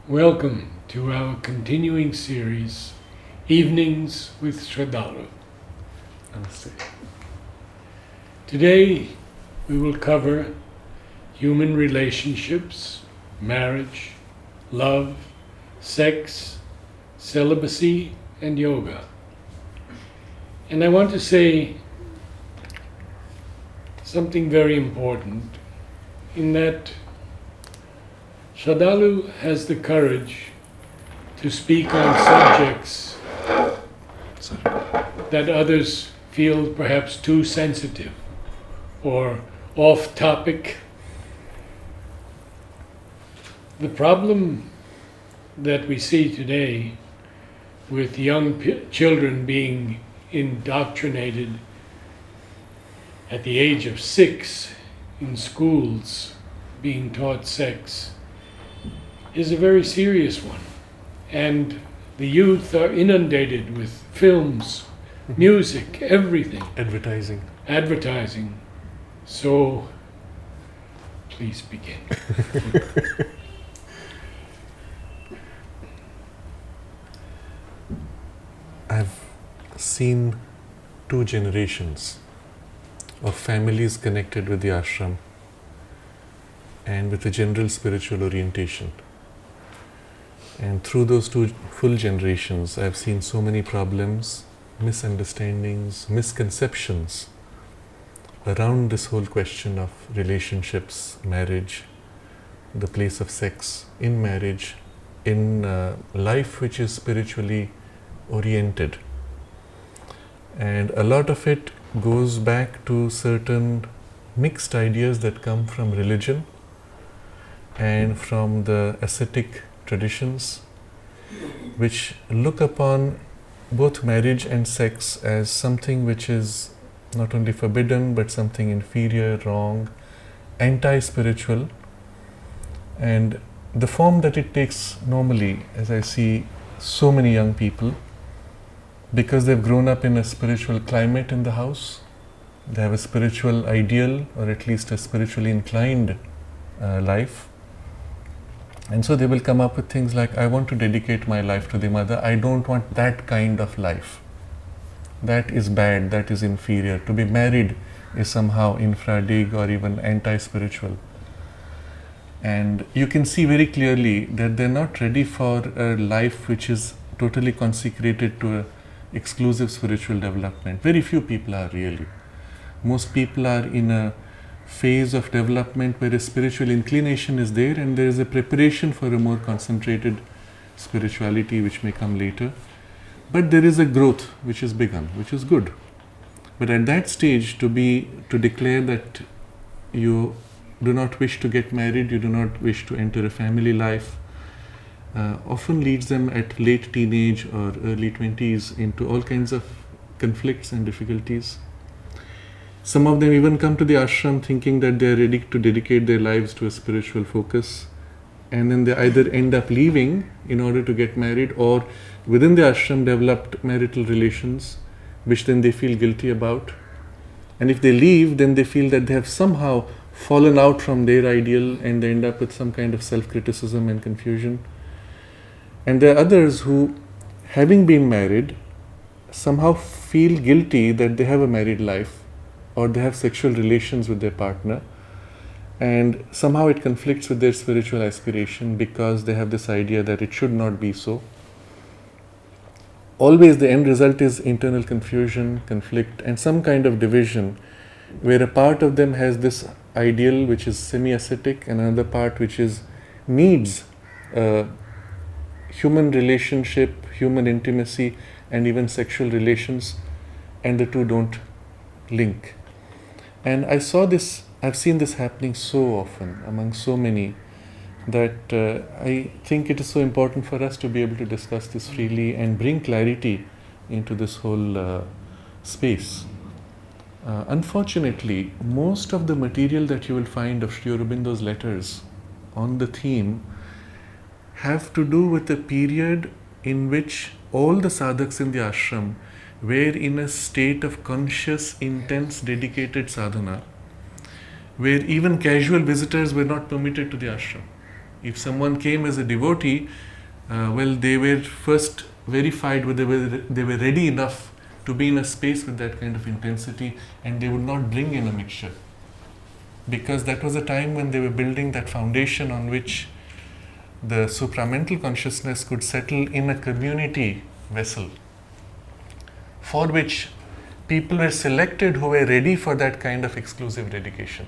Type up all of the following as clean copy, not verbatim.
Welcome to our continuing series, Evenings with Sraddhalu. Namaste. Today we will cover human relationships, marriage, love, sex, celibacy, and yoga. And I want to say something very important in that Sraddhalu has the courage to speak on subjects that others feel perhaps too sensitive or off topic. The problem that we see today with young children being indoctrinated at the age of 6 in schools, being taught sex, is a very serious one. And the youth are inundated with films, music, everything. Advertising. So, please begin. I've seen 2 generations of families connected with the ashram and with a general spiritual orientation. And through those 2 full generations, I've seen so many problems, misunderstandings, misconceptions around this whole question of relationships, marriage, the place of sex in marriage, in life which is spiritually oriented. And a lot of it goes back to certain mixed ideas that come from religion and from the ascetic traditions, which look upon both marriage and sex as something which is not only forbidden but something inferior, wrong, anti-spiritual. And the form that it takes normally, as I see so many young people, because they've grown up in a spiritual climate in the house, they have a spiritual ideal or at least a spiritually inclined life. And so they will come up with things like, I want to dedicate my life to the mother. I don't want that kind of life. That is bad, that is inferior. To be married is somehow infra-dig or even anti-spiritual. And you can see very clearly that they're not ready for a life which is totally consecrated to a exclusive spiritual development. Very few people are really. Most people are in a phase of development where a spiritual inclination is there and there is a preparation for a more concentrated spirituality which may come later. But there is a growth which is begun, which is good. But at that stage, to declare that you do not wish to get married, you do not wish to enter a family life, often leads them at late teenage or early 20s into all kinds of conflicts and difficulties. Some of them even come to the ashram thinking that they are ready to dedicate their lives to a spiritual focus, and then they either end up leaving in order to get married, or within the ashram developed marital relations which then they feel guilty about. And if they leave, then they feel that they have somehow fallen out from their ideal and they end up with some kind of self-criticism and confusion. And there are others who, having been married, somehow feel guilty that they have a married life or they have sexual relations with their partner, and somehow it conflicts with their spiritual aspiration because they have this idea that it should not be so. Always the end result is internal confusion, conflict, and some kind of division where a part of them has this ideal which is semi-ascetic and another part which is needs human relationship, human intimacy, and even sexual relations, and the two don't link. And I've seen this happening so often among so many that I think it is so important for us to be able to discuss this freely and bring clarity into this whole space. Unfortunately, most of the material that you will find of Sri Aurobindo's letters on the theme have to do with a period in which all the sadhaks in the ashram were in a state of conscious, intense, dedicated sadhana, where even casual visitors were not permitted to the ashram. If someone came as a devotee, they were first verified whether they were ready enough to be in a space with that kind of intensity, and they would not bring in a mixture. Because that was a time when they were building that foundation on which the supramental consciousness could settle in a community vessel, for which people were selected who were ready for that kind of exclusive dedication.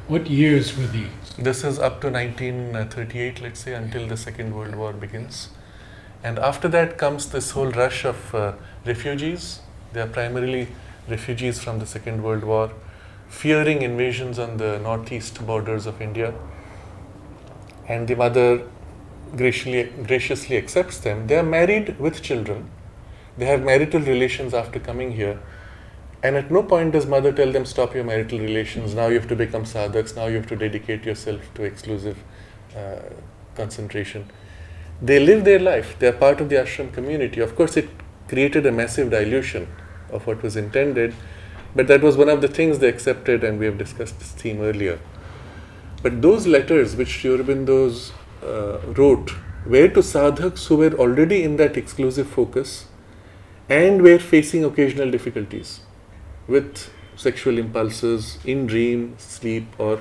What years were these? This is up to 1938, let's say, until the Second World War begins. And after that comes this whole rush of refugees. They are primarily refugees from the Second World War, fearing invasions on the northeast borders of India. And the mother graciously accepts them. They are married with children. They have marital relations after coming here. And at no point does mother tell them, stop your marital relations, now you have to become sadhaks, now you have to dedicate yourself to exclusive concentration. They live their life. They are part of the ashram community. Of course, it created a massive dilution of what was intended, but that was one of the things they accepted, and we have discussed this theme earlier. But those letters which Sri Aurobindos wrote were to sadhaks who were already in that exclusive focus and were facing occasional difficulties with sexual impulses in dream, sleep, or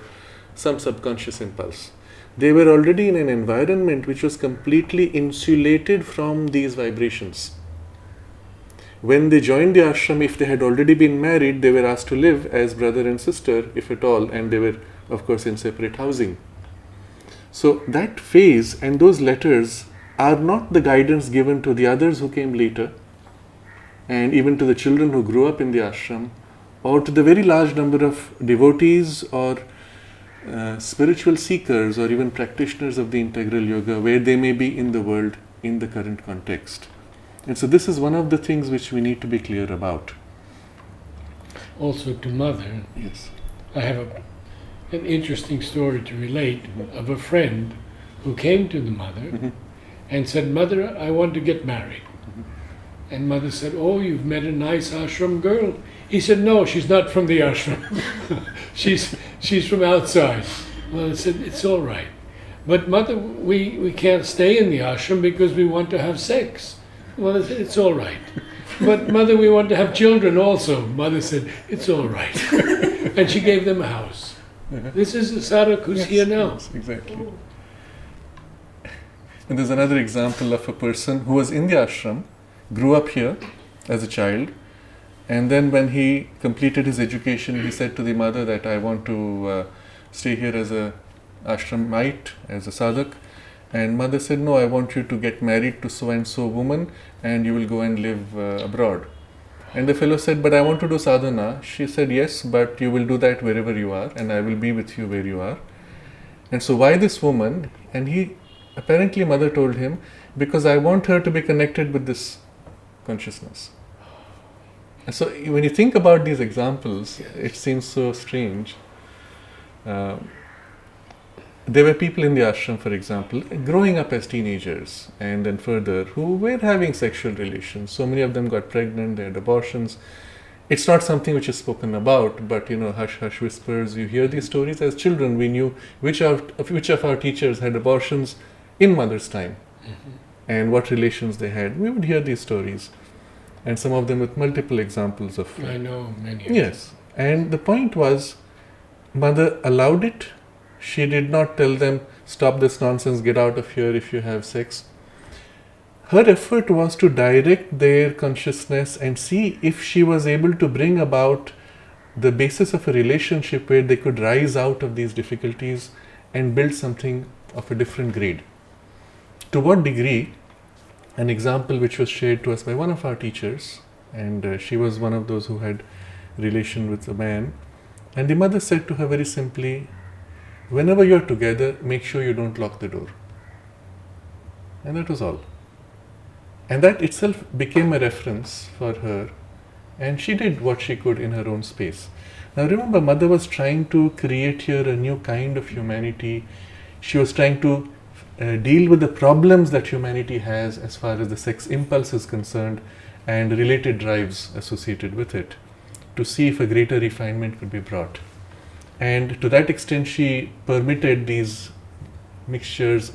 some subconscious impulse. They were already in an environment which was completely insulated from these vibrations. When they joined the ashram, if they had already been married, they were asked to live as brother and sister, if at all, and they were, of course, in separate housing. So that phase and those letters are not the guidance given to the others who came later, and even to the children who grew up in the ashram, or to the very large number of devotees or spiritual seekers or even practitioners of the integral yoga, where they may be in the world in the current context. And so this is one of the things which we need to be clear about. Also to mother, Yes. I have an interesting story to relate of a friend who came to the mother and said, Mother, I want to get married. And mother said, oh, you've met a nice ashram girl. He said, no, she's not from the ashram. she's from outside. Mother said, it's all right. But mother, we can't stay in the ashram because we want to have sex. Mother said, it's all right. But mother, we want to have children also. Mother said, it's all right. And she gave them a house. This is the sadhak who's here now. Yes, exactly. And there's another example of a person who was in the ashram, grew up here as a child, and then when he completed his education, he said to the mother that I want to stay here as a ashramite, as a sadhak. And mother said, no, I want you to get married to so and so woman and you will go and live abroad. And the fellow said, but I want to do sadhana. She said, yes, but you will do that wherever you are and I will be with you where you are. And so why this woman? And he, apparently mother told him, because I want her to be connected with this consciousness. And so when you think about these examples, it seems so strange. There were people in the ashram, for example, growing up as teenagers and then further, who were having sexual relations. So many of them got pregnant, they had abortions. It's not something which is spoken about, but hush hush whispers. You hear these stories. As children, we knew which of our teachers had abortions in mother's time and what relations they had. We would hear these stories, and some of them with multiple examples of. I know many. Yes, and the point was, mother allowed it. She did not tell them, stop this nonsense, get out of here if you have sex. Her effort was to direct their consciousness and see if she was able to bring about the basis of a relationship where they could rise out of these difficulties and build something of a different grade. To what degree? An example which was shared to us by one of our teachers, and she was one of those who had relation with a man, and the mother said to her very simply, whenever you're together, make sure you don't lock the door. And that was all. And that itself became a reference for her, and she did what she could in her own space. Now remember, mother was trying to create here a new kind of humanity. She was trying to deal with the problems that humanity has as far as the sex impulse is concerned and related drives associated with it, to see if a greater refinement could be brought. And to that extent, she permitted these mixtures,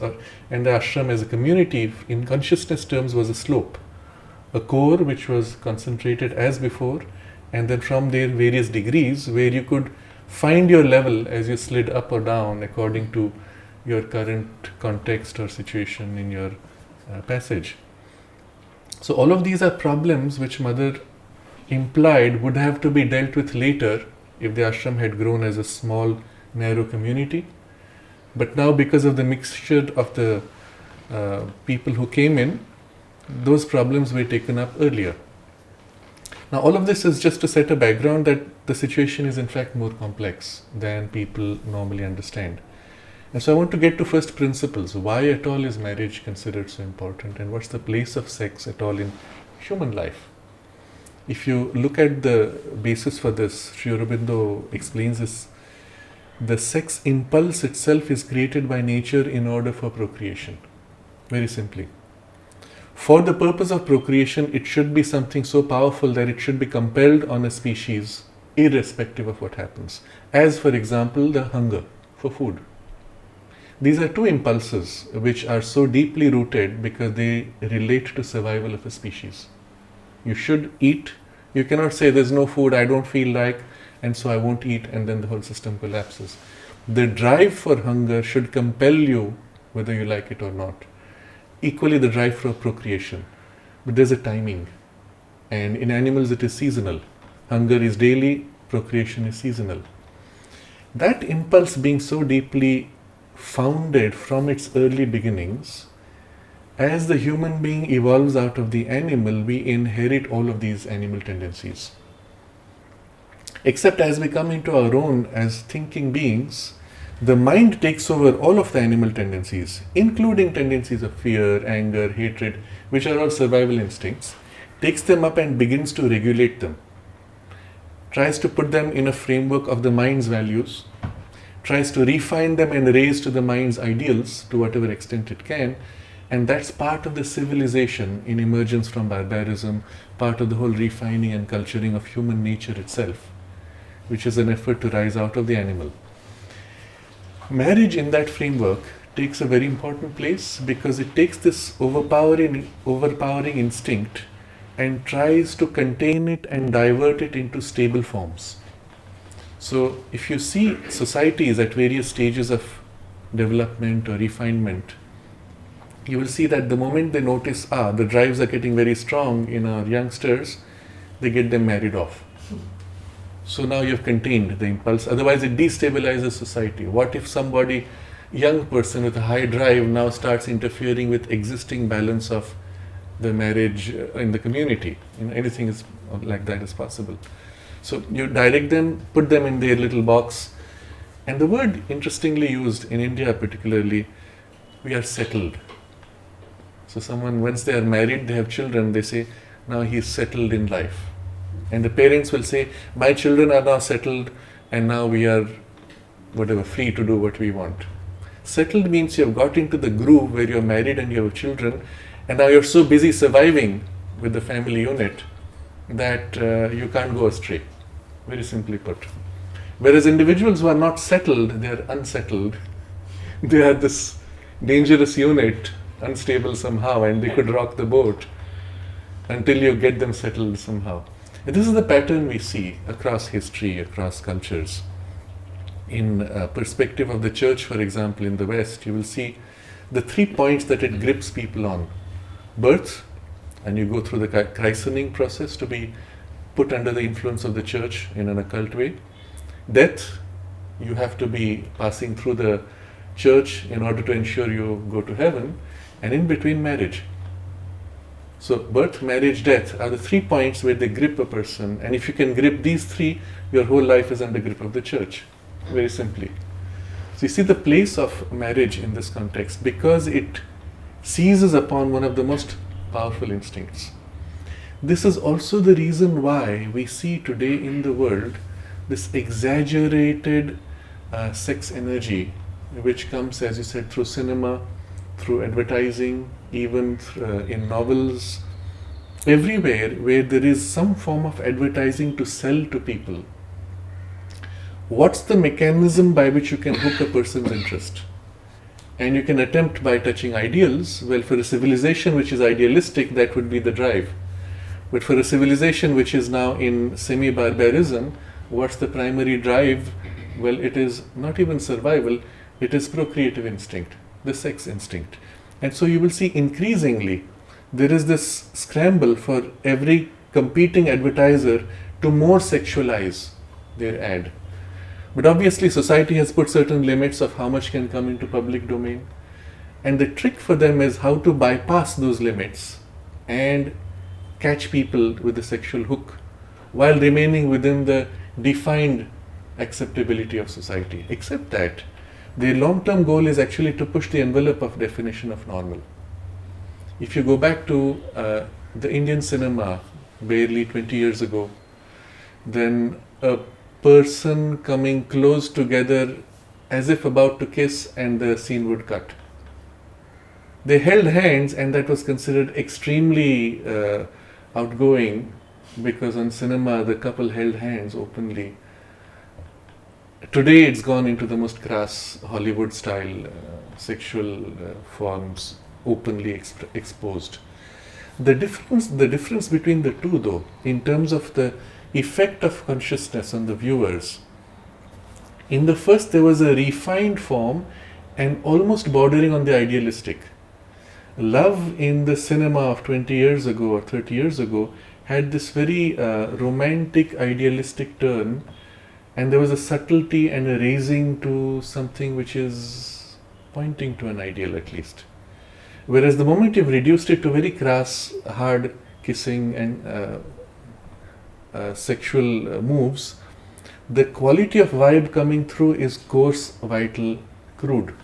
and the ashram as a community in consciousness terms was a slope, a core which was concentrated as before, and then from there various degrees where you could find your level as you slid up or down according to your current context or situation in your passage. So all of these are problems which Mother implied would have to be dealt with later if the ashram had grown as a small, narrow community. But now, because of the mixture of the people who came in, those problems were taken up earlier. Now, all of this is just to set a background that the situation is in fact more complex than people normally understand. And so I want to get to first principles. Why at all is marriage considered so important, and what's the place of sex at all in human life? If you look at the basis for this, Sri Aurobindo explains this: the sex impulse itself is created by nature in order for procreation. Very simply. For the purpose of procreation, it should be something so powerful that it should be compelled on a species irrespective of what happens. As for example, the hunger for food. These are two impulses which are so deeply rooted because they relate to survival of a species. You should eat. You cannot say there's no food, I don't feel like, and so I won't eat, and then the whole system collapses. The drive for hunger should compel you whether you like it or not. Equally, the drive for procreation. But there's a timing. And in animals it is seasonal. Hunger is daily, procreation is seasonal. That impulse being so deeply founded from its early beginnings, as the human being evolves out of the animal, we inherit all of these animal tendencies. Except as we come into our own as thinking beings, the mind takes over all of the animal tendencies, including tendencies of fear, anger, hatred, which are all survival instincts, takes them up and begins to regulate them, tries to put them in a framework of the mind's values, tries to refine them and raise to the mind's ideals to whatever extent it can, and that's part of the civilization in emergence from barbarism, part of the whole refining and culturing of human nature itself, which is an effort to rise out of the animal. Marriage in that framework takes a very important place because it takes this overpowering instinct and tries to contain it and divert it into stable forms. So if you see societies at various stages of development or refinement, you will see that the moment they notice, the drives are getting very strong in our youngsters, they get them married off. So now you've contained the impulse, otherwise it destabilizes society. What if somebody, young person with a high drive, now starts interfering with existing balance of the marriage in the community? Anything is like that is possible. So you direct them, put them in their little box, and the word interestingly used in India particularly, we are settled. So someone, once they are married, they have children, they say, now he is settled in life. And the parents will say, my children are now settled and now we are free to do what we want. Settled means you have got into the groove where you are married and you have children, and now you are so busy surviving with the family unit that you can't go astray, very simply put. Whereas individuals who are not settled, they are unsettled. They are this dangerous unit, unstable somehow, and they could rock the boat until you get them settled somehow. And this is the pattern we see across history, across cultures. In perspective of the church, for example, in the West, you will see the 3 points that it grips people on. Birth, and you go through the christening process to be put under the influence of the church in an occult way. Death, you have to be passing through the church in order to ensure you go to heaven. And in between, marriage. So birth, marriage, death are the 3 points where they grip a person, and if you can grip these 3, your whole life is under grip of the church, very simply. So you see the place of marriage in this context because it seizes upon one of the most powerful instincts. This is also the reason why we see today in the world this exaggerated sex energy, which comes, as you said, through cinema, through advertising, even in novels, everywhere where there is some form of advertising to sell to people. What's the mechanism by which you can hook a person's interest? And you can attempt by touching ideals. Well, for a civilization which is idealistic, that would be the drive. But for a civilization which is now in semi-barbarism, what's the primary drive? Well, it is not even survival, it is procreative instinct, the sex instinct. And so you will see increasingly there is this scramble for every competing advertiser to more sexualize their ad. But obviously society has put certain limits of how much can come into public domain. And the trick for them is how to bypass those limits and catch people with the sexual hook while remaining within the defined acceptability of society. Except that their long-term goal is actually to push the envelope of definition of normal. If you go back to the Indian cinema barely 20 years ago, then a person coming close together as if about to kiss and the scene would cut. They held hands and that was considered extremely outgoing, because on cinema the couple held hands openly. Today it's gone into the most crass Hollywood style sexual forms openly exposed. The difference between the two, though, in terms of the effect of consciousness on the viewers, in the first there was a refined form and almost bordering on the idealistic. Love in the cinema of 20 years ago or 30 years ago had this very romantic, idealistic turn, and there was a subtlety and a raising to something which is pointing to an ideal at least. Whereas the moment you've reduced it to very crass, hard kissing and sexual moves, the quality of vibe coming through is coarse, vital, crude.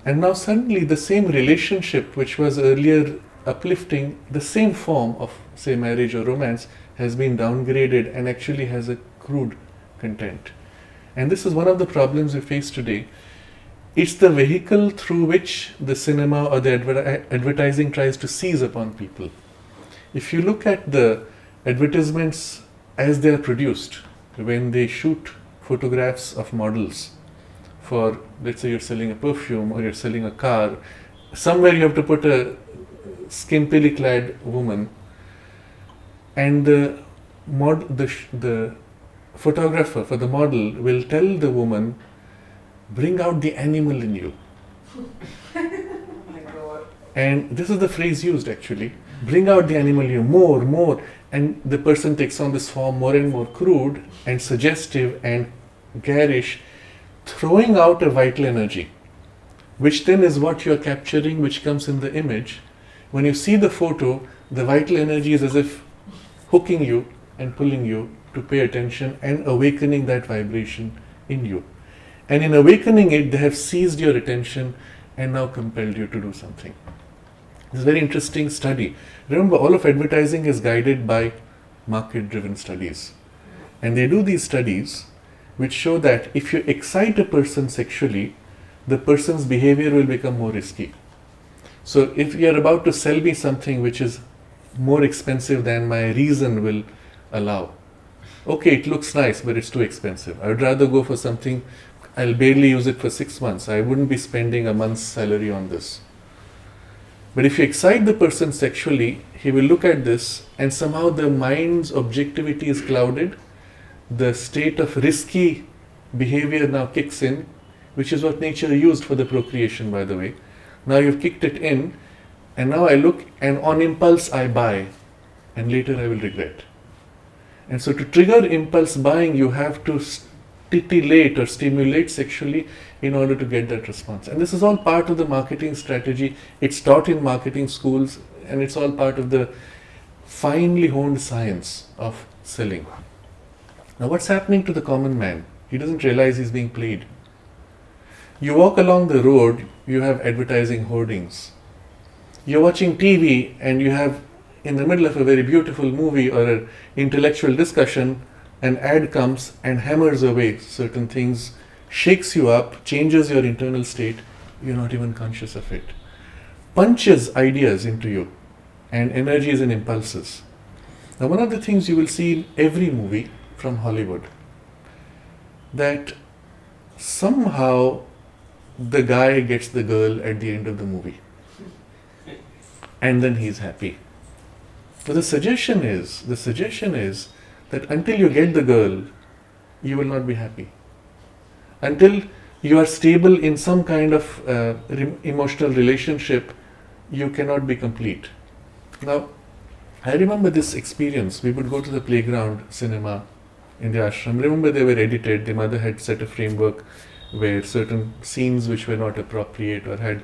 And now suddenly the same relationship which was earlier uplifting, the same form of, say, marriage or romance, has been downgraded and actually has a crude content. And this is one of the problems we face today. It's the vehicle through which the cinema or the advertising tries to seize upon people. If you look at the advertisements as they are produced, when they shoot photographs of models for, let's say you're selling a perfume or you're selling a car, somewhere you have to put a skimpily clad woman, and the photographer for the model will tell the woman, bring out the animal in you. My God. And this is the phrase used actually, bring out the animal in you, more, and the person takes on this form more and more crude and suggestive and garish, throwing out a vital energy, which then is what you are capturing, which comes in the image. When you see the photo, the vital energy is as if hooking you and pulling you to pay attention and awakening that vibration in you. And in awakening it, they have seized your attention and now compelled you to do something. It's a very interesting study. Remember, all of advertising is guided by market-driven studies. And they do these studies which show that if you excite a person sexually, the person's behavior will become more risky. So if you are about to sell me something which is more expensive than my reason will allow, okay, it looks nice, but it's too expensive. I would rather go for something, I'll barely use it for 6 months. I wouldn't be spending a month's salary on this. But if you excite the person sexually, he will look at this and somehow the mind's objectivity is clouded. The state of risky behavior now kicks in, which is what nature used for the procreation, by the way. Now you've kicked it in, and now I look and on impulse I buy, and later I will regret. And so to trigger impulse buying, you have to titillate or stimulate sexually in order to get that response. And this is all part of the marketing strategy. It's taught in marketing schools, and it's all part of the finely honed science of selling. Now what's happening to the common man? He doesn't realize he's being played. You walk along the road, you have advertising hoardings. You're watching TV and you have, in the middle of a very beautiful movie or an intellectual discussion, an ad comes and hammers away certain things, shakes you up, changes your internal state, you're not even conscious of it. Punches ideas into you and energies and impulses. Now one of the things you will see in every movie from Hollywood, that somehow the guy gets the girl at the end of the movie. And then he's happy. But the suggestion is that until you get the girl, you will not be happy. Until you are stable in some kind of emotional relationship, you cannot be complete. Now, I remember this experience. We would go to the playground cinema in the ashram. Remember, they were edited. The mother had set a framework where certain scenes which were not appropriate or had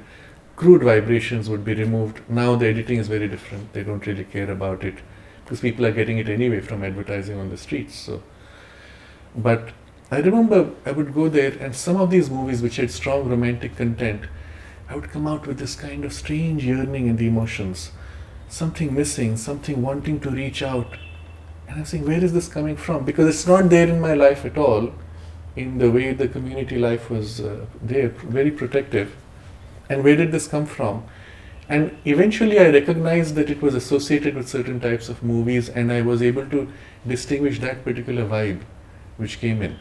crude vibrations would be removed. Now the editing is very different. They don't really care about it because people are getting it anyway from advertising on the streets. So, but I remember I would go there, and some of these movies which had strong romantic content, I would come out with this kind of strange yearning in the emotions, something missing, something wanting to reach out. And I'm saying, where is this coming from? Because it's not there in my life at all, in the way the community life was there, very protective. And where did this come from? And eventually I recognized that it was associated with certain types of movies, and I was able to distinguish that particular vibe which came in.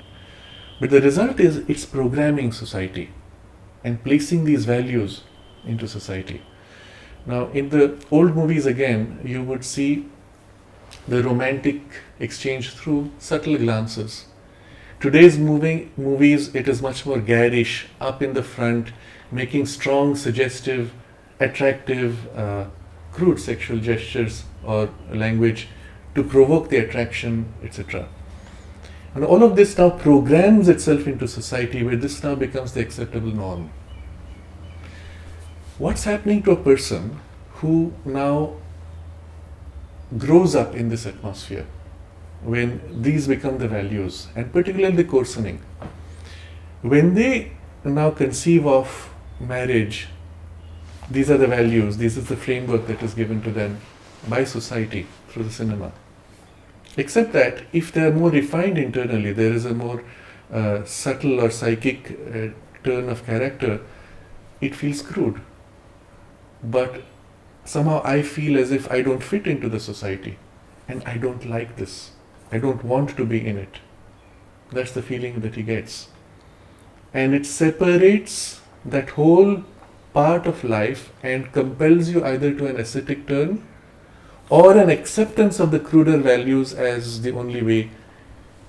But the result is it's programming society and placing these values into society. Now, in the old movies again, you would see the romantic exchange through subtle glances. Today's movies, it is much more garish, up in the front, making strong, suggestive, attractive, crude sexual gestures or language to provoke the attraction, etc. And all of this now programs itself into society, where this now becomes the acceptable norm. What's happening to a person who now grows up in this atmosphere, when these become the values, and particularly the coarsening? When they now conceive of marriage, these are the values, this is the framework that is given to them by society through the cinema. Except that if they are more refined internally, there is a more subtle or psychic turn of character, it feels crude. But somehow I feel as if I don't fit into the society, and I don't like this. I don't want to be in it. That's the feeling that he gets. And it separates that whole part of life and compels you either to an ascetic turn or an acceptance of the cruder values as the only way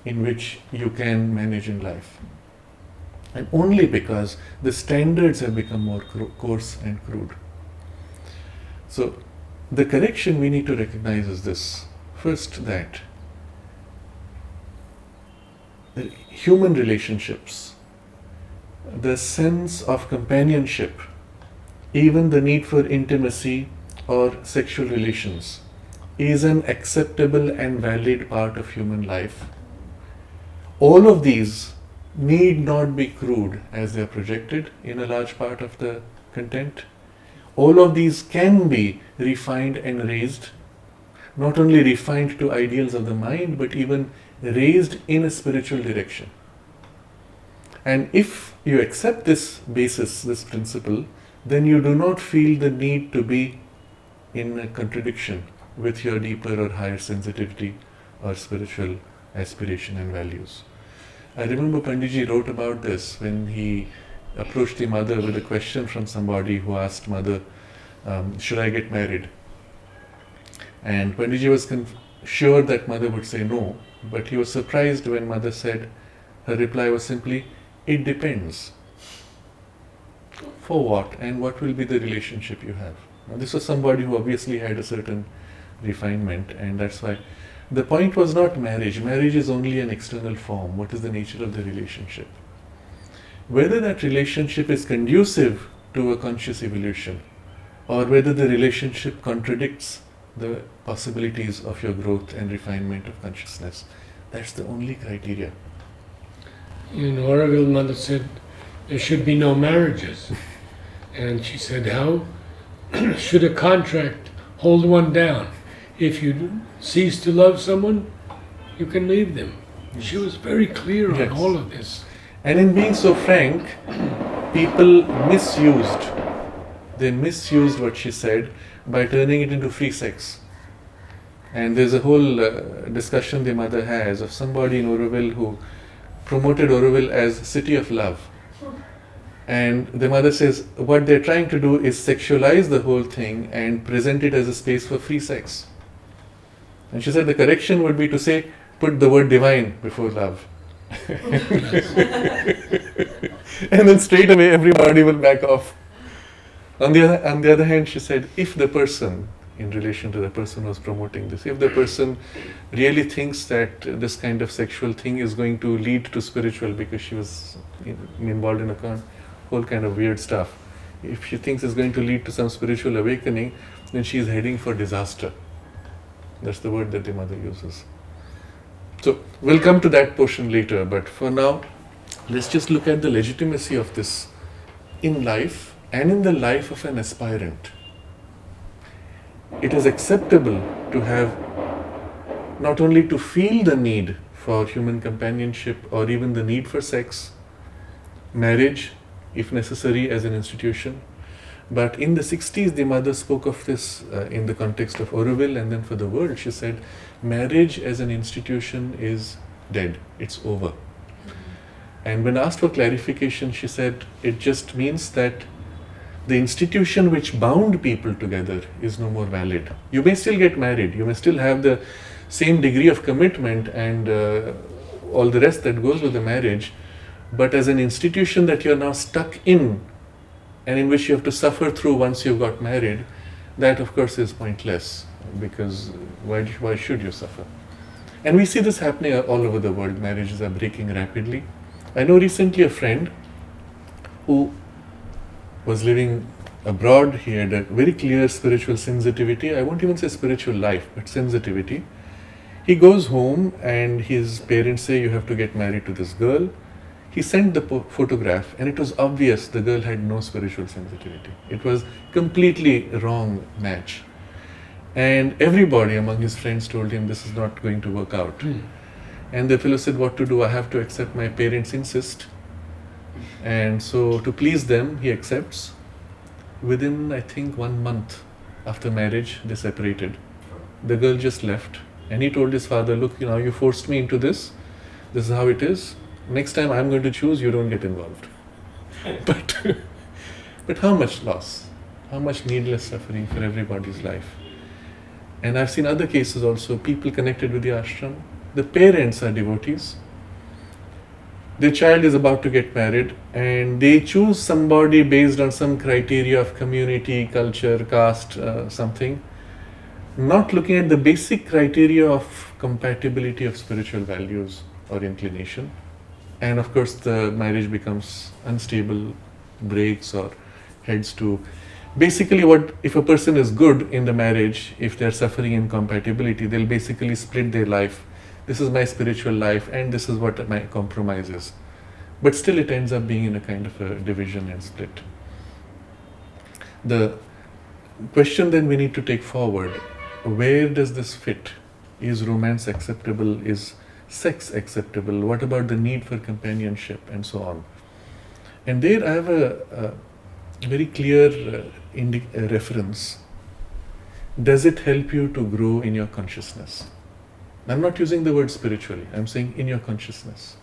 in which you can manage in life. And only because the standards have become more coarse and crude. So, the correction we need to recognize is this. First, that human relationships, the sense of companionship, even the need for intimacy or sexual relations, is an acceptable and valid part of human life. All of these need not be crude as they are projected in a large part of the content. All of these can be refined and raised, not only refined to ideals of the mind, but even raised in a spiritual direction. And if you accept this basis, this principle, then you do not feel the need to be in a contradiction with your deeper or higher sensitivity or spiritual aspiration and values. I remember Panditji wrote about this when he approached the mother with a question from somebody who asked mother, should I get married? And Panditji was sure that mother would say no, but he was surprised when mother said, her reply was simply, it depends. For what, and what will be the relationship you have? Now, this was somebody who obviously had a certain refinement, and that's why the point was not marriage. Marriage is only an external form. What is the nature of the relationship? Whether that relationship is conducive to a conscious evolution, or whether the relationship contradicts the possibilities of your growth and refinement of consciousness, that's the only criteria. In Oroville, mother said there should be no marriages. And she said, how should a contract hold one down? If you cease to love someone, you can leave them. She was very clear on all of this. And in being so frank, people misused what she said by turning it into free sex. And there's a whole discussion the mother has of somebody in Oroville who promoted Oroville as city of love. And the mother says what they're trying to do is sexualize the whole thing and present it as a space for free sex. And she said the correction would be to say, put the word divine before love. And then straight away everybody will back off. On the other hand, she said, if the person, in relation to the person who's promoting this, if the person really thinks that this kind of sexual thing is going to lead to spiritual, because she was involved in a whole kind of weird stuff, if she thinks it's going to lead to some spiritual awakening, then she's heading for disaster. That's the word that the mother uses. So we'll come to that portion later, but for now, let's just look at the legitimacy of this in life and in the life of an aspirant. It is acceptable to have, not only to feel the need for human companionship or even the need for sex, marriage, if necessary, as an institution. But in the 60s, the mother spoke of this in the context of Orwell, and then for the world, she said, marriage as an institution is dead, it's over. And when asked for clarification, she said, it just means that the institution which bound people together is no more valid. You may still get married, you may still have the same degree of commitment and all the rest that goes with the marriage, but as an institution that you're now stuck in and in which you have to suffer through once you've got married, that of course is pointless, because why should you suffer? And we see this happening all over the world. Marriages are breaking rapidly. I know recently a friend who was living abroad. He had a very clear spiritual sensitivity. I won't even say spiritual life, but sensitivity. He goes home and his parents say, you have to get married to this girl. He sent the photograph and it was obvious the girl had no spiritual sensitivity. It was completely wrong match. And everybody among his friends told him this is not going to work out. And the fellow said, what to do? I have to accept, my parents insist. And so to please them, he accepts. Within, I think, 1 month after marriage, they separated. The girl just left. And he told his father, look, you forced me into this. This is how it is. Next time I'm going to choose, you don't get involved. But how much loss? How much needless suffering for everybody's life? And I've seen other cases also, people connected with the ashram. The parents are devotees. Their child is about to get married and they choose somebody based on some criteria of community, culture, caste, something, not looking at the basic criteria of compatibility of spiritual values or inclination. And of course the marriage becomes unstable, breaks or heads to basically what, if a person is good in the marriage, if they're suffering incompatibility, they'll basically split their life. This is my spiritual life and this is what my compromise is. But still it ends up being in a kind of a division and split. The question then we need to take forward, where does this fit? Is romance acceptable? Is sex acceptable? What about the need for companionship and so on? And there I have a very clear reference. Does it help you to grow in your consciousness? I'm not using the word spiritually, I'm saying in your consciousness.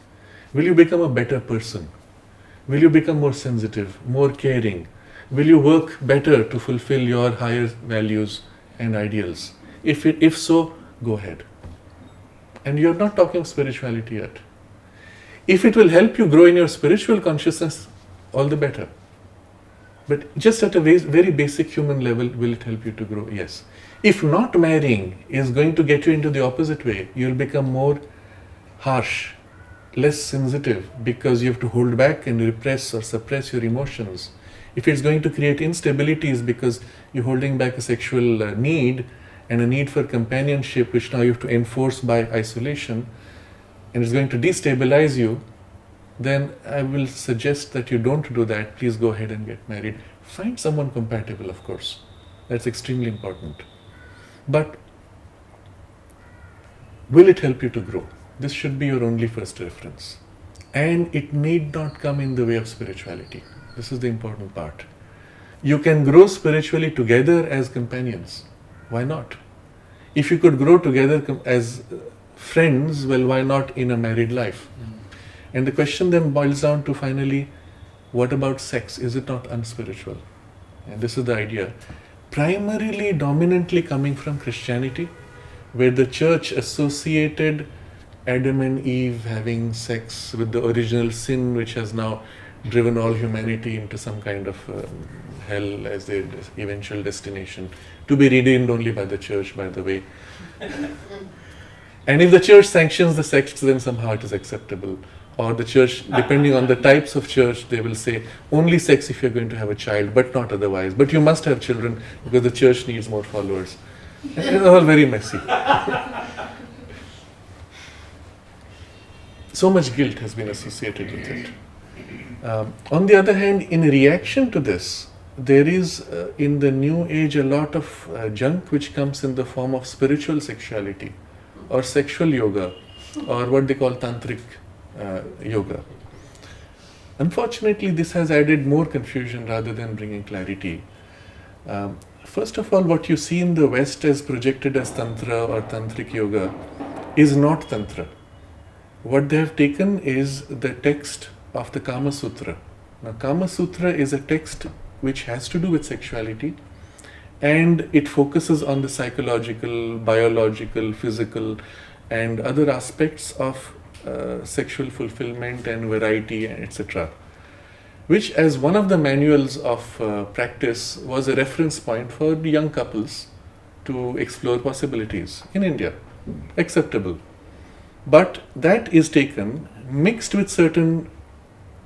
Will you become a better person? Will you become more sensitive, more caring? Will you work better to fulfill your higher values and ideals? If so, go ahead. And you're not talking of spirituality yet. If it will help you grow in your spiritual consciousness, all the better. But just at a very basic human level, will it help you to grow? Yes. If not marrying is going to get you into the opposite way, you'll become more harsh, less sensitive, because you have to hold back and repress or suppress your emotions. If it's going to create instabilities because you're holding back a sexual need and a need for companionship, which now you have to enforce by isolation, and it's going to destabilize you, then I will suggest that you don't do that. Please go ahead and get married. Find someone compatible, of course. That's extremely important. But will it help you to grow? This should be your only first reference. And it need not come in the way of spirituality. This is the important part. You can grow spiritually together as companions. Why not? If you could grow together as friends, well, why not in a married life? And the question then boils down to finally, What about sex? Is it not unspiritual? And this is the idea. Primarily, dominantly coming from Christianity, where the church associated Adam and Eve having sex with the original sin, which has now driven all humanity into some kind of hell as their eventual destination, to be redeemed only by the church, by the way. And if the church sanctions the sex, then somehow it is acceptable. Or the church, depending on the types of church, they will say only sex if you're going to have a child, but not otherwise. But you must have children because the church needs more followers. And it's all very messy. So much guilt has been associated with it. On the other hand, in reaction to this, there is in the new age a lot of junk which comes in the form of spiritual sexuality or sexual yoga or what they call tantric yoga. Unfortunately, this has added more confusion rather than bringing clarity. First of all, what you see in the West as projected as Tantra or Tantric Yoga is not Tantra. What they have taken is the text of the Kama Sutra. Now, Kama Sutra is a text which has to do with sexuality, and it focuses on the psychological, biological, physical, and other aspects of sexual fulfillment and variety, etc., which as one of the manuals of practice was a reference point for young couples to explore possibilities in India. Acceptable. But that is taken, mixed with certain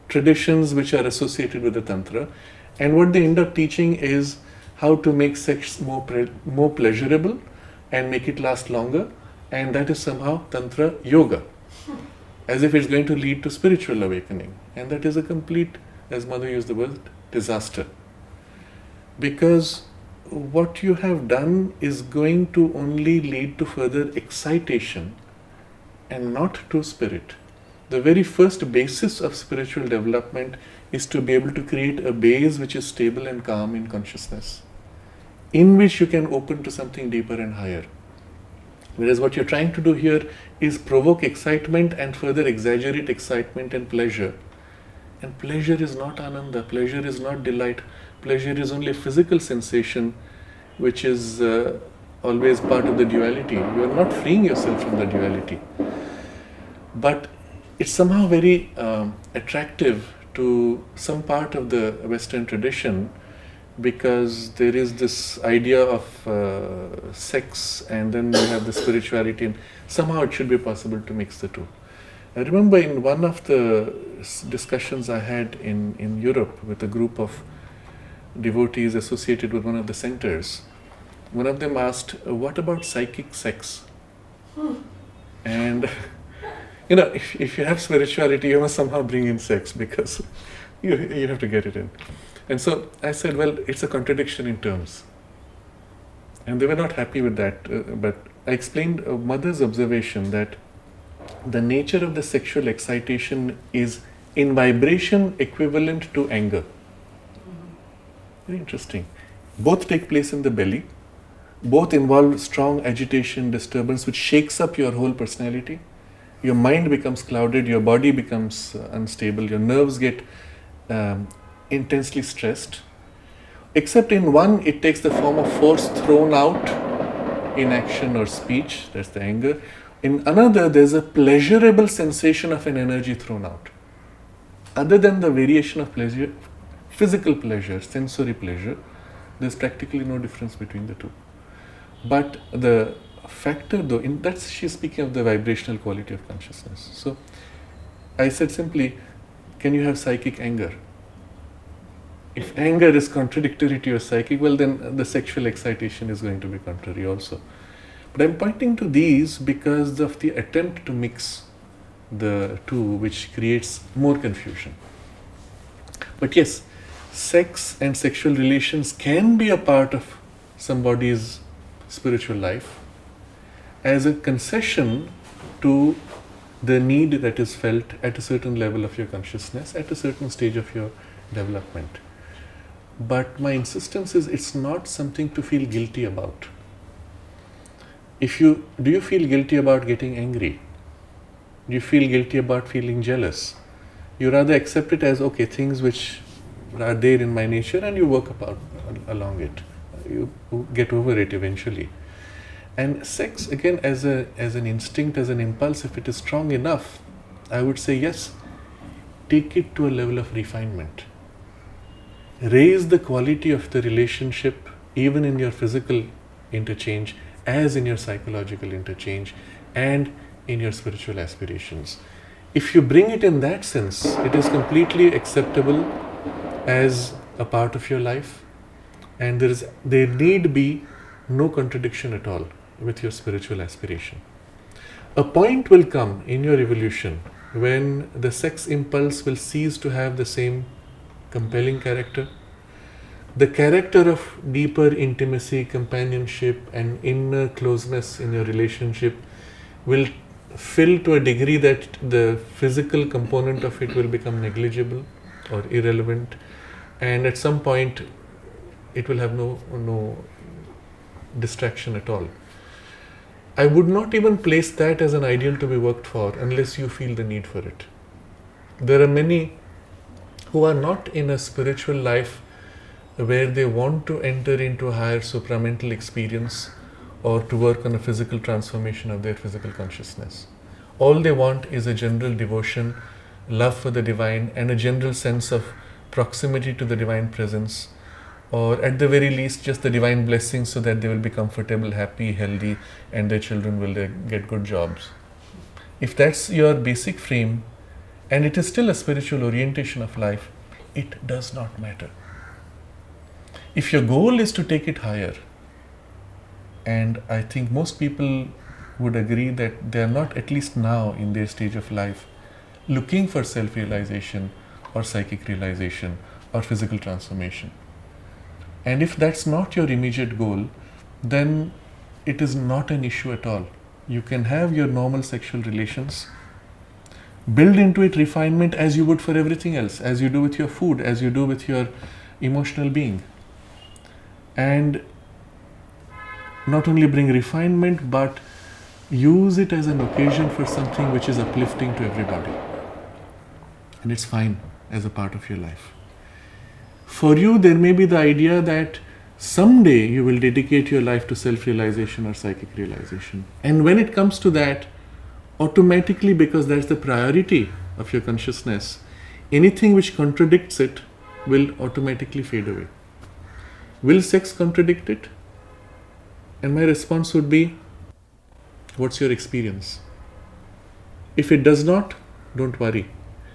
traditions which are associated with the Tantra, and what they end up teaching is how to make sex more pleasurable and make it last longer, and that is somehow Tantra Yoga, as if it's going to lead to spiritual awakening. And that is a complete, as Mother used the word, disaster. Because what you have done is going to only lead to further excitation and not to spirit. The very first basis of spiritual development is to be able to create a base which is stable and calm in consciousness, in which you can open to something deeper and higher. Whereas what you're trying to do here is provoke excitement and further exaggerate excitement and pleasure. And pleasure is not ananda, pleasure is not delight, pleasure is only a physical sensation which is always part of the duality. You are not freeing yourself from the duality. But it's somehow very attractive to some part of the Western tradition, because there is this idea of sex and then you have the spirituality, and somehow it should be possible to mix the two. I remember in one of the discussions I had in Europe with a group of devotees associated with one of the centers, one of them asked, what about psychic sex? And you know, if you have spirituality, you must somehow bring in sex, because you have to get it in. And so I said, well, it's a contradiction in terms. And they were not happy with that. But I explained Mother's observation that the nature of the sexual excitation is in vibration equivalent to anger. Very interesting. Both take place in the belly. Both involve strong agitation, disturbance, which shakes up your whole personality. Your mind becomes clouded, your body becomes unstable, your nerves get intensely stressed. Except in one, it takes the form of force thrown out in action or speech, that's the anger. In another, there's a pleasurable sensation of an energy thrown out. Other than the variation of pleasure, physical pleasure, sensory pleasure, there's practically no difference between the two. But the factor though, she's speaking of the vibrational quality of consciousness. So I said simply, can you have psychic anger? If anger is contradictory to your psychic, well then the sexual excitation is going to be contrary also. But I'm pointing to these because of the attempt to mix the two, which creates more confusion. But yes, sex and sexual relations can be a part of somebody's spiritual life as a concession to the need that is felt at a certain level of your consciousness, at a certain stage of your development. But my insistence is it's not something to feel guilty about. Do you feel guilty about getting angry? Do you feel guilty about feeling jealous? You rather accept it as, okay, things which are there in my nature, and you work along it. You get over it eventually. And sex, again, as an instinct, as an impulse, if it is strong enough, I would say yes, take it to a level of refinement. Raise the quality of the relationship, even in your physical interchange, as in your psychological interchange, and in your spiritual aspirations. If you bring it in that sense, it is completely acceptable as a part of your life, and there need be no contradiction at all with your spiritual aspiration. A point will come in your evolution when the sex impulse will cease to have the same compelling character. The character of deeper intimacy, companionship, and inner closeness in your relationship will fill to a degree that the physical component of it will become negligible or irrelevant, and at some point it will have no distraction at all. I would not even place that as an ideal to be worked for unless you feel the need for it. There are many who are not in a spiritual life where they want to enter into a higher supramental experience or to work on a physical transformation of their physical consciousness. All they want is a general devotion, love for the divine, and a general sense of proximity to the divine presence, or at the very least just the divine blessings so that they will be comfortable, happy, healthy, and their children will get good jobs. If that's your basic frame and it is still a spiritual orientation of life, it does not matter. If your goal is to take it higher, and I think most people would agree that they are not, at least now in their stage of life, looking for self-realization or psychic realization or physical transformation. And if that's not your immediate goal, then it is not an issue at all. You can have your normal sexual relations, build into it refinement as you would for everything else, as you do with your food, as you do with your emotional being. And not only bring refinement, but use it as an occasion for something which is uplifting to everybody. And it's fine as a part of your life. For you, there may be the idea that someday you will dedicate your life to self-realization or psychic realization. And when it comes to that, automatically, because that's the priority of your consciousness, anything which contradicts it will automatically fade away. Will sex contradict it? And my response would be, what's your experience? If it does not, don't worry.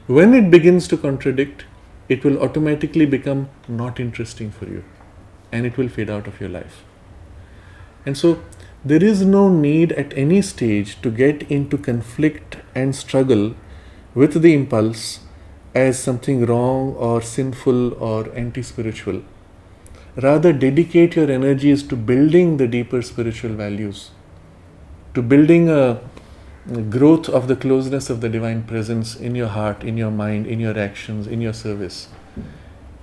When it begins to contradict, it will automatically become not interesting for you, and it will fade out of your life. And so there is no need at any stage to get into conflict and struggle with the impulse as something wrong or sinful or anti-spiritual. Rather, dedicate your energies to building the deeper spiritual values, to building a growth of the closeness of the divine presence in your heart, in your mind, in your actions, in your service.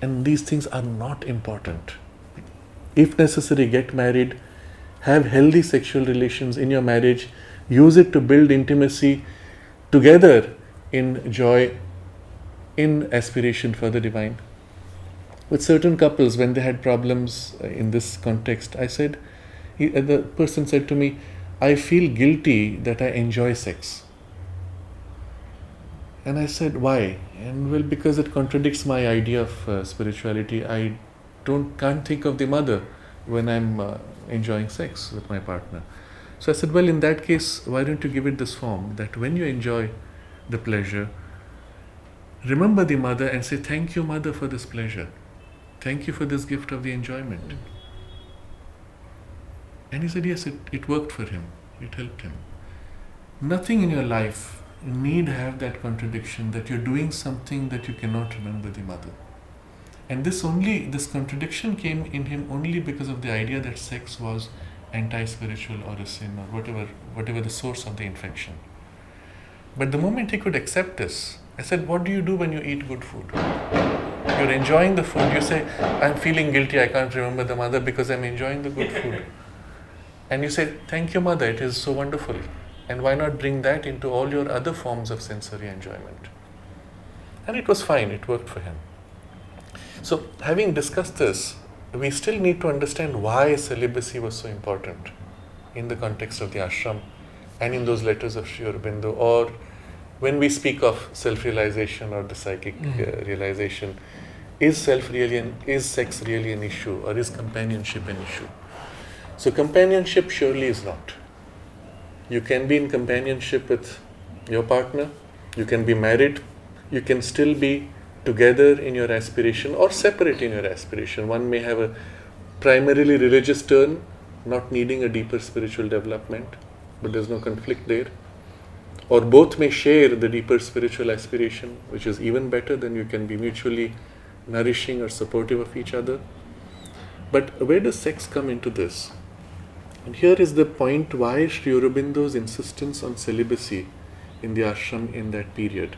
And these things are not important. If necessary, get married, have healthy sexual relations in your marriage, use it to build intimacy together in joy, in aspiration for the divine. With certain couples, when they had problems in this context, the person said to me, I feel guilty that I enjoy sex. And I said, why? And well, because it contradicts my idea of spirituality. I can't think of the mother when I'm enjoying sex with my partner. So I said, well, in that case, why don't you give it this form, that when you enjoy the pleasure, remember the mother and say, thank you, mother, for this pleasure. Thank you for this gift of the enjoyment. And he said, yes, it worked for him. It helped him. Nothing in your life need have that contradiction that you're doing something that you cannot remember the mother. And this contradiction came in him only because of the idea that sex was anti-spiritual or a sin or whatever the source of the infection. But the moment he could accept this, I said, what do you do when you eat good food? You're enjoying the food. You say, I'm feeling guilty, I can't remember the mother because I'm enjoying the good food. And you say, thank you, mother, it is so wonderful. And why not bring that into all your other forms of sensory enjoyment? And it was fine, it worked for him. So, having discussed this, we still need to understand why celibacy was so important in the context of the ashram and in those letters of Sri Aurobindo, or when we speak of self-realization or the psychic realization. Is sex really an issue, or is companionship an issue? So companionship surely is not. You can be in companionship with your partner, you can be married, you can still be together in your aspiration or separate in your aspiration. One may have a primarily religious turn, not needing a deeper spiritual development, but there's no conflict there. Or both may share the deeper spiritual aspiration, which is even better. Then you can be mutually nourishing or supportive of each other. But where does sex come into this? And here is the point why Sri Aurobindo's insistence on celibacy in the ashram in that period,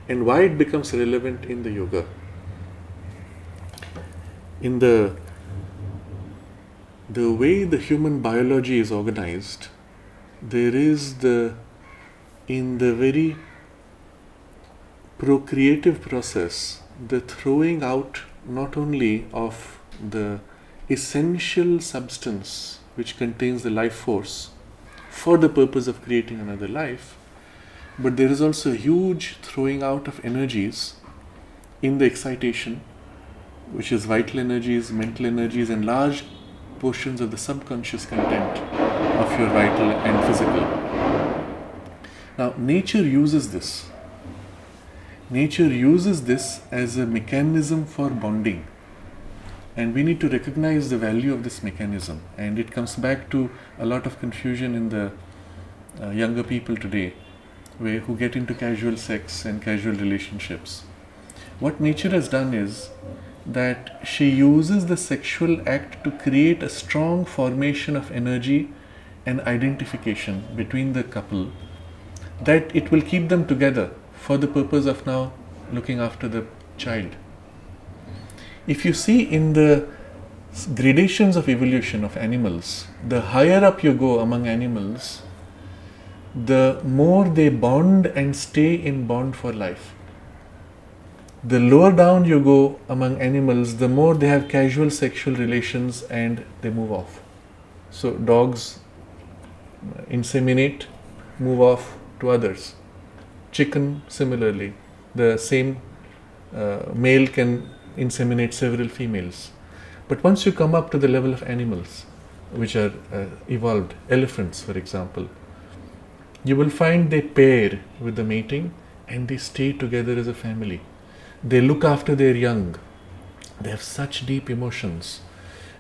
and why it becomes relevant in the yoga. In the way the human biology is organized, there is in the very procreative process, the throwing out not only of the essential substance which contains the life force for the purpose of creating another life, but there is also a huge throwing out of energies in the excitation, which is vital energies, mental energies, and large portions of the subconscious content of your vital and physical. Now, nature uses this. Nature uses this as a mechanism for bonding. And we need to recognize the value of this mechanism. And it comes back to a lot of confusion in the younger people today, who get into casual sex and casual relationships. What nature has done is that she uses the sexual act to create a strong formation of energy and identification between the couple, that it will keep them together for the purpose of now looking after the child. If you see in the gradations of evolution of animals, the higher up you go among animals, the more they bond and stay in bond for life. The lower down you go among animals, the more they have casual sexual relations and they move off. So dogs inseminate, move off to others. Chicken similarly, the same male can inseminate several females. But once you come up to the level of animals which are evolved, elephants for example, you will find they pair with the mating and they stay together as a family. They look after their young. They have such deep emotions.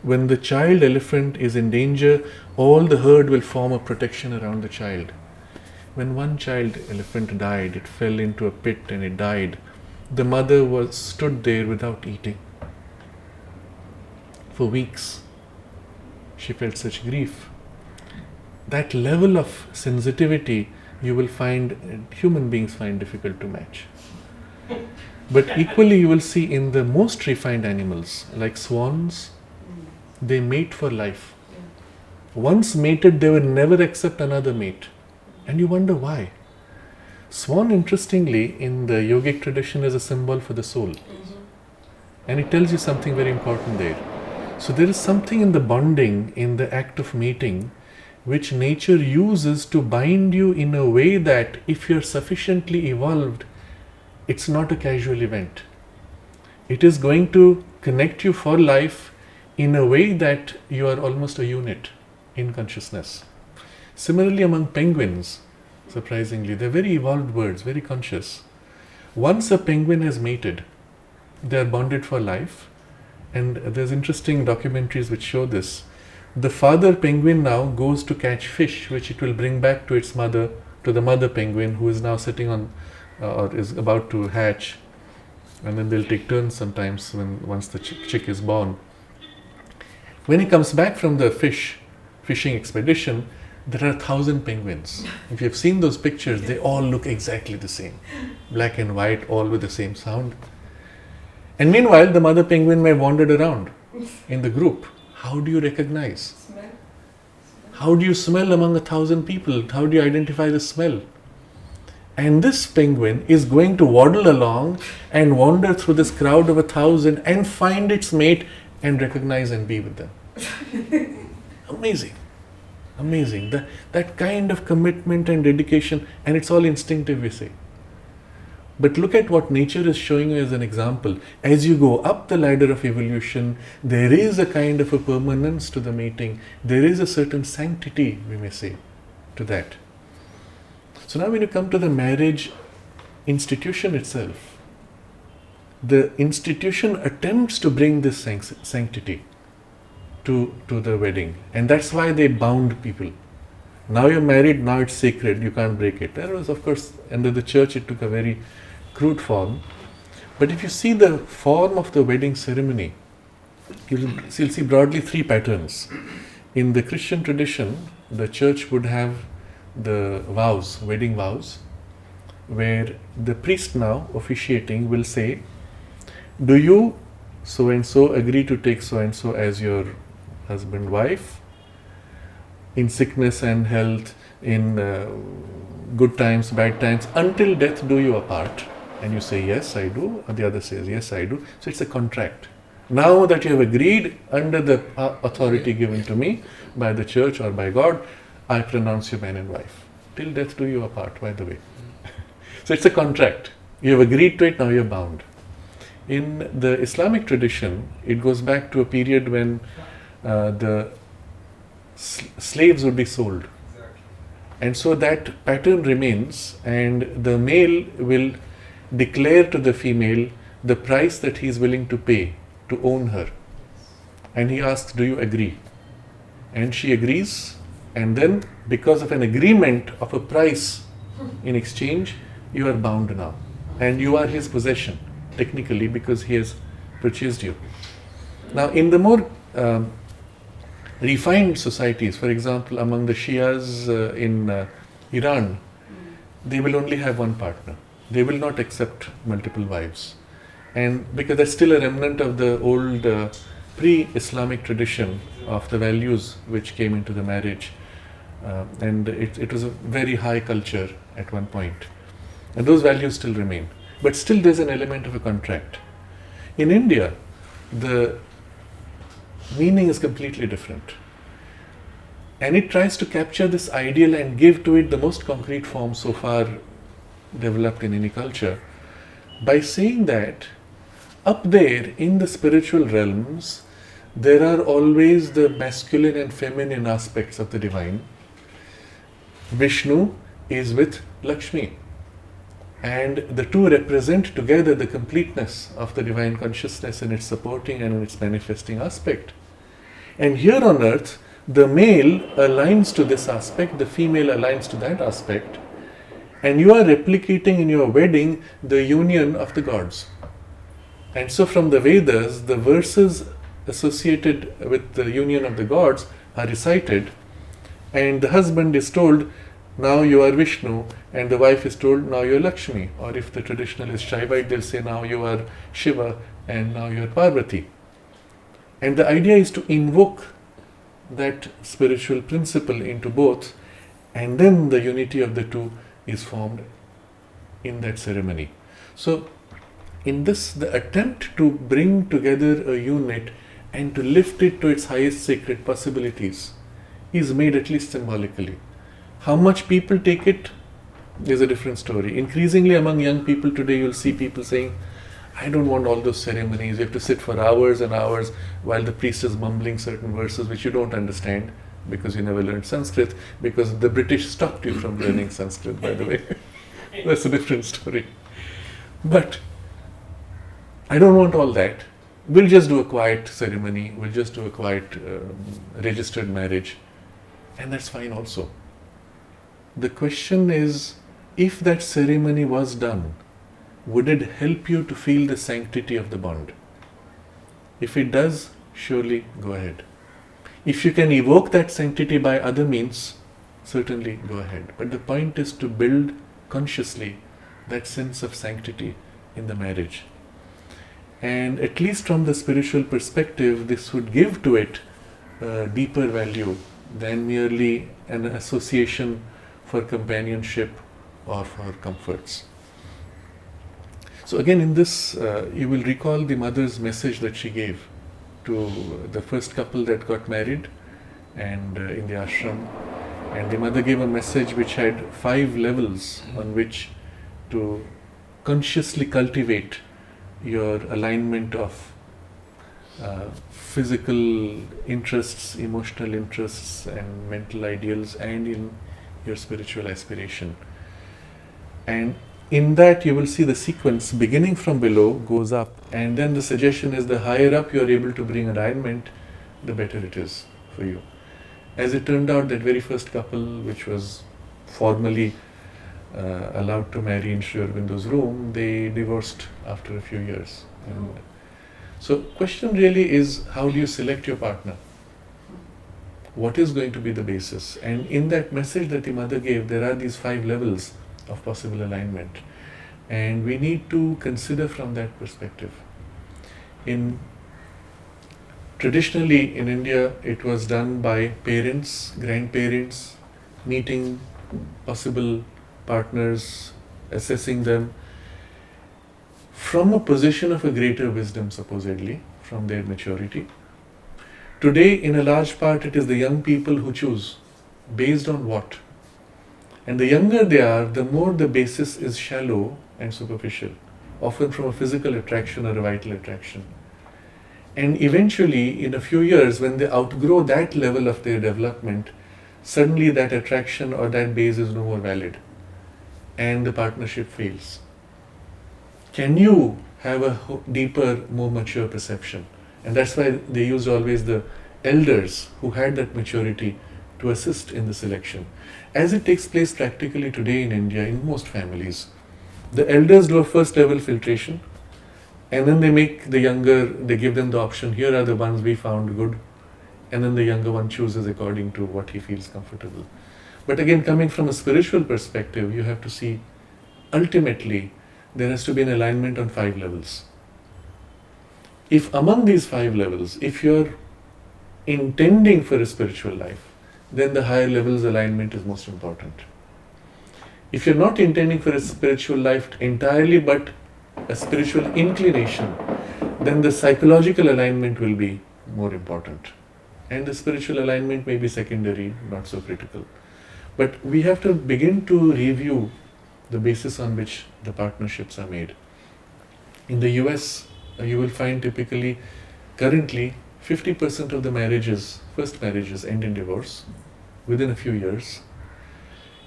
When the child elephant is in danger, all the herd will form a protection around the child. When one child elephant died, it fell into a pit and it died. The mother stood there without eating for weeks. She felt such grief. That level of sensitivity you will find human beings find difficult to match. But equally you will see in the most refined animals like swans, they mate for life. Once mated, they will never accept another mate. And you wonder why. Swan, interestingly, in the yogic tradition is a symbol for the soul. And it tells you something very important there. So there is something in the bonding, in the act of mating, which nature uses to bind you in a way that if you're sufficiently evolved, it's not a casual event. It is going to connect you for life in a way that you are almost a unit in consciousness. Similarly, among penguins, surprisingly, they're very evolved birds, very conscious. Once a penguin has mated, they are bonded for life. And there's interesting documentaries which show this. The father penguin now goes to catch fish, which it will bring back to its mother, to the mother penguin, who is now sitting on or is about to hatch. And then they'll take turns sometimes once the chick is born. When he comes back from the fishing expedition, there are 1,000 penguins. If you've seen those pictures, they all look exactly the same. Black and white, all with the same sound. And meanwhile, the mother penguin may have wandered around in the group. How do you recognize? Smell. How do you smell among 1,000 people? How do you identify the smell? And this penguin is going to waddle along and wander through this crowd of 1,000 and find its mate and recognize and be with them. Amazing. Amazing. That kind of commitment and dedication, and it's all instinctive, we say. But look at what nature is showing you as an example. As you go up the ladder of evolution, there is a kind of a permanence to the mating. There is a certain sanctity, we may say, to that. So now when you come to the marriage institution itself, the institution attempts to bring this sanctity to the wedding. And that's why they bound people. Now you're married, now it's sacred, you can't break it. That was, of course, under the church it took a very crude form. But if you see the form of the wedding ceremony, you'll see broadly three patterns. In the Christian tradition, the church would have the vows, wedding vows, where the priest now officiating will say, do you so and so agree to take so and so as your husband, wife, in sickness and health, in good times, bad times, until death do you apart? And you say, yes, I do. And the other says, yes, I do. So it's a contract. Now that you have agreed under the authority given to me by the church or by God, I pronounce you man and wife. Till death do you apart, by the way. So it's a contract. You have agreed to it, now you're bound. In the Islamic tradition, it goes back to a period when the slaves would be sold. And so that pattern remains, and the male will declare to the female the price that he is willing to pay to own her. And he asks, do you agree? And she agrees, and then because of an agreement of a price in exchange, you are bound now. And you are his possession, technically, because he has purchased you. Now, in the more refined societies, for example, among the Shias in Iran, they will only have one partner. They will not accept multiple wives. And because that's still a remnant of the old pre-Islamic tradition of the values which came into the marriage. And it was a very high culture at one point. And those values still remain. But still there's an element of a contract. In India, the meaning is completely different. And it tries to capture this ideal and give to it the most concrete form so far developed in any culture by saying that up there in the spiritual realms, there are always the masculine and feminine aspects of the divine. Vishnu is with Lakshmi. And the two represent together the completeness of the divine consciousness in its supporting and in its manifesting aspect. And here on earth, the male aligns to this aspect, the female aligns to that aspect, and you are replicating in your wedding the union of the gods. And so from the Vedas, the verses associated with the union of the gods are recited, and the husband is told, now you are Vishnu, and the wife is told, now you are Lakshmi. Or if the traditional is Shaivite, they'll say, now you are Shiva, and now you are Parvati. And the idea is to invoke that spiritual principle into both, and then the unity of the two is formed in that ceremony. So, in this, the attempt to bring together a unit and to lift it to its highest sacred possibilities is made at least symbolically. How much people take it is a different story. Increasingly among young people today, you'll see people saying, I don't want all those ceremonies. You have to sit for hours and hours while the priest is mumbling certain verses which you don't understand because you never learned Sanskrit, because the British stopped you from learning Sanskrit, by the way. That's a different story. But I don't want all that. We'll just do a quiet ceremony. We'll just do a quiet registered marriage. And that's fine also. The question is, if that ceremony was done, would it help you to feel the sanctity of the bond? If it does, surely go ahead. If you can evoke that sanctity by other means, certainly go ahead. But the point is to build consciously that sense of sanctity in the marriage. And at least from the spiritual perspective, this would give to it a deeper value than merely an association for companionship or for comforts. So again, in this, you will recall the mother's message that she gave to the first couple that got married and in the ashram. And the mother gave a message which had 5 levels on which to consciously cultivate your alignment of physical interests, emotional interests, and mental ideals, and in your spiritual aspiration. And in that you will see the sequence beginning from below goes up, and then the suggestion is the higher up you are able to bring alignment, the better it is for you. As it turned out, that very first couple, which was formally allowed to marry in Sri Aurobindo's room, they divorced after a few years. And so question really is, how do you select your partner? What is going to be the basis? And in that message that the mother gave, there are these 5 levels of possible alignment. And we need to consider from that perspective. Traditionally in India, it was done by parents, grandparents, meeting possible partners, assessing them from a position of a greater wisdom, supposedly, from their maturity. Today, in a large part, it is the young people who choose. Based on what? And the younger they are, the more the basis is shallow and superficial, often from a physical attraction or a vital attraction. And eventually, in a few years, when they outgrow that level of their development, suddenly that attraction or that base is no more valid, and the partnership fails. Can you have a deeper, more mature perception? And that's why they use always the elders who had that maturity to assist in the selection. As it takes place practically today in India, in most families, the elders do a first level filtration, and then they give them the option, here are the ones we found good, and then the younger one chooses according to what he feels comfortable. But again, coming from a spiritual perspective, you have to see, ultimately, there has to be an alignment on 5 levels. If among these 5 levels, if you're intending for a spiritual life, then the higher levels alignment is most important. If you're not intending for a spiritual life entirely, but a spiritual inclination, then the psychological alignment will be more important. And the spiritual alignment may be secondary, not so critical. But we have to begin to review the basis on which the partnerships are made. In the US, you will find typically, currently, 50% of the first marriages end in divorce within a few years.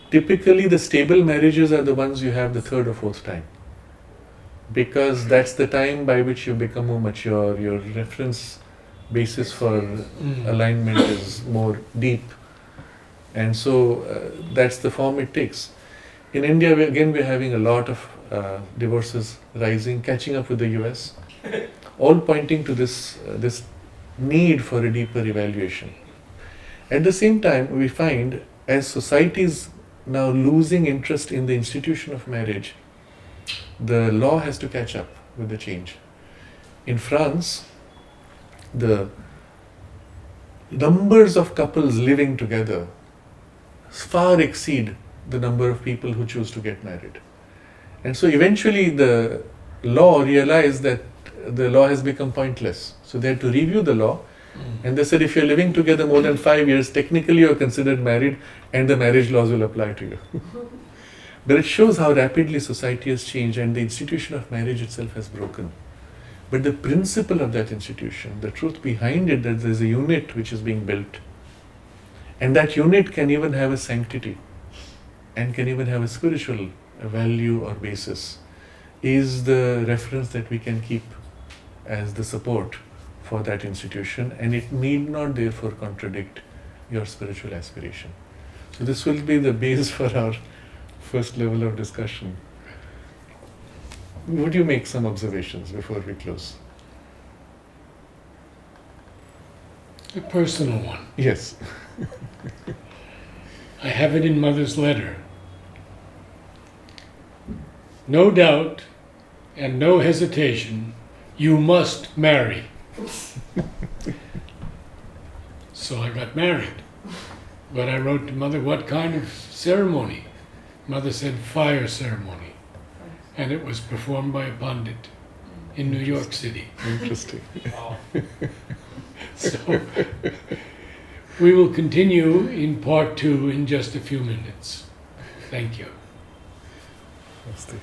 Typically, the stable marriages are the ones you have the 3rd or 4th time, because that's the time by which you become more mature, your reference basis for alignment is more deep, and so that's the form it takes. In India, we're having a lot of divorces rising, catching up with the US, all pointing to this need for a deeper evaluation. At the same time, we find, as society is now losing interest in the institution of marriage, the law has to catch up with the change. In France, the numbers of couples living together far exceed the number of people who choose to get married. And so eventually the law realized that the law has become pointless. So they had to review the law, and they said, if you're living together more than 5 years, technically you're considered married and the marriage laws will apply to you. But it shows how rapidly society has changed and the institution of marriage itself has broken. But the principle of that institution, the truth behind it, that there's a unit which is being built, and that unit can even have a sanctity and can even have a spiritual value or basis, is the reference that we can keep as the support for that institution, and it need not therefore contradict your spiritual aspiration. So this will be the base for our first level of discussion. Would you make some observations before we close? A personal one. Yes. I have it in Mother's letter. No doubt and no hesitation, you must marry. So I got married. But I wrote to Mother, what kind of ceremony? Mother said fire ceremony, and it was performed by a pandit in New York City. Interesting. So we will continue in part 2 in just a few minutes. Thank you. Namaste.